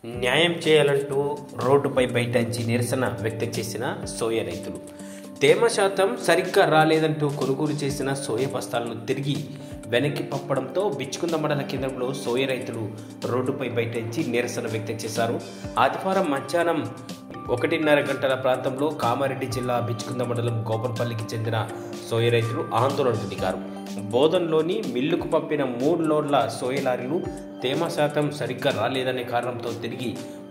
న్యాయం చేయాలంటూ రోడ్డుపై బైఠాయించి నిరసన వ్యక్తం చేసిన సోయా రైతులు. తేమ శాతం సరిగ్గా రాలేదంటూ కొనుగోలు చేసిన సోయా బస్తాలను తిరిగి వెనక్కి పంపడంతో బిచ్చుకుంద మండల కేంద్రంలో సోయా రైతులు రోడ్డుపై బైఠాయించి నిరసన వ్యక్తం చేశారు. ఆదివారం మధ్యాహ్నం 1:30 గంటల ప్రాంతంలో కామారెడ్డి జిల్లా బిచ్చుకుంద మండలం గోపన్పల్లికి చెందిన సోయా రైతులు ఆందోళనకు దిగారు. బోధన్లోని మిల్లుకు పంపిన 3 లోడ్ల సోయా లారీలు తేమ శాతం సరిగ్గా రాలేదనే కారణంతో తిరిగి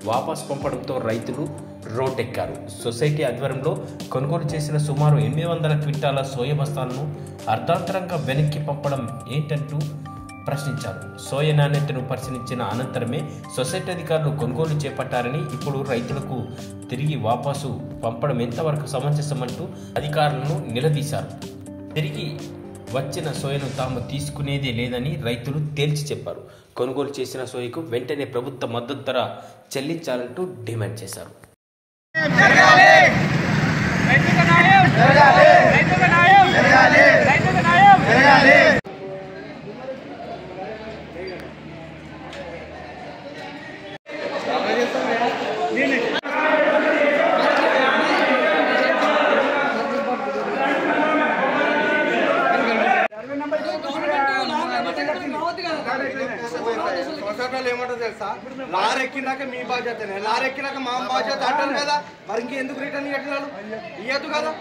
వాపస్ పంపడంతో రైతులు రోడ్డెక్కారు. సొసైటీ ఆధ్వర్యంలో కొనుగోలు చేసిన సుమారు 800 క్వింటాల సోయా బస్తాలను అర్ధాంతరంగా వెనక్కి పంపడం ఏంటంటూ ప్రశ్నించారు. సోయా నాణ్యతను పరిశీలించిన అనంతరమే సొసైటీ అధికారులు కొనుగోలు చేపట్టారని, ఇప్పుడు రైతులకు తిరిగి వాపసు పంపడం ఎంతవరకు సమంజసమంటూ అధికారులను నిలదీశారు. తిరిగి వచ్చిన సోయను తాము తీసుకునేదే లేదని రైతులు తేల్చి చెప్పారు. కొనుగోలు చేసిన సోయకు వెంటనే ప్రభుత్వ మద్దతు ధర చెల్లించాలంటూ డిమాండ్ చేశారు. ఏమంటారు తెలుసా, లారెక్కినాక మీ బాధ్యతనే, లారెక్కినాక మా బాధ్యత అంటారు కదా. మరి ఇంకెందుకు రిటర్న్ ఇవ్వట్లేదు? ఇవ్వద్దు కదా.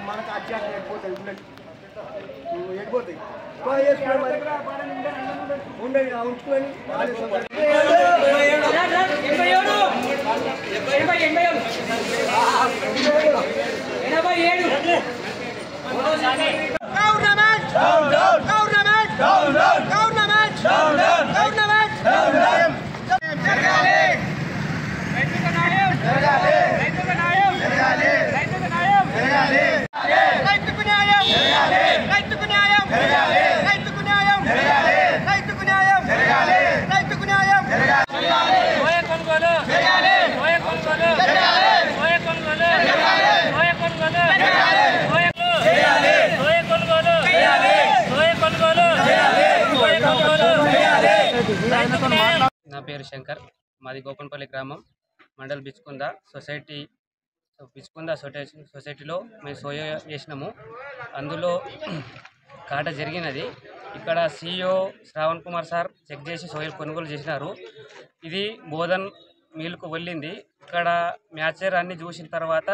మనకు అధ్యాత్మ ఎడిపోతాయి ఎడిపోతాయి ఉండే ఉంచుకొని నా పేరు శంకర్, మాది గోపన్పల్లి గ్రామం, మండల్ బిచ్చుకుంద సొసైటీలో మేము సోయా చేసినాము. అందులో కాట జరిగినది. ఇక్కడ CEO Shravan Kumar sir check చేసి సోయా కొనుగోలు చేసినారు. ఇది బోధన్ మిల్లుకు వెళ్ళింది. ఇక్కడ మ్యాచర్ అన్ని చూసిన తర్వాత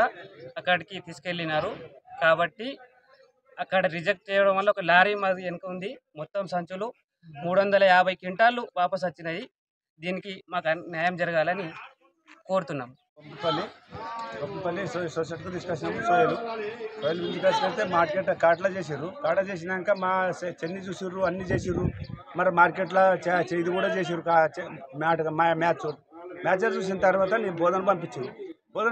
అక్కడికి తీసుకెళ్ళినారు. కాబట్టి అక్కడ రిజెక్ట్ చేయడం వల్ల ఒక లారీ మాది వెనుక ఉంది. మొత్తం సంచులు 350 క్వింటాళ్ళు వాపస్ వచ్చినాయి. దీనికి మాకు న్యాయం జరగాలని కోరుతున్నాం. గొప్పపల్లి సొసైటీకి తీసుకొచ్చినాము. సోయలు తీసుకొచ్చితే మార్కెట్ కాటలో చేసారు. కాట చేసినాక మా చెన్ని చూసిర్రు, అన్ని చేసిర్రు. మరి మార్కెట్లో ఇది కూడా చేసారు. మ్యాచ్ చూసిన తర్వాత నేను బోధన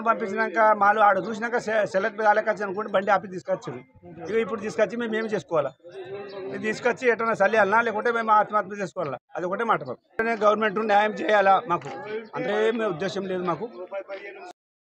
పంపించినాక మాలు ఆడ చూసినాక సెలెక్ట్ కాలేకొచ్చి అనుకుంటే బండి ఆపి తీసుకొచ్చారు. ఇప్పుడు తీసుకొచ్చి మేము ఏమి చేసుకోవాలా? ఇది తీసుకొచ్చి ఎట్లా చల్లాలన్నా లేకుంటే మేము ఆత్మహత్య చేసుకోవాలా? అది ఒకటే మాట. గవర్నమెంట్ న్యాయం చేయాలా మాకు, అంటే ఉద్దేశం లేదు మాకు.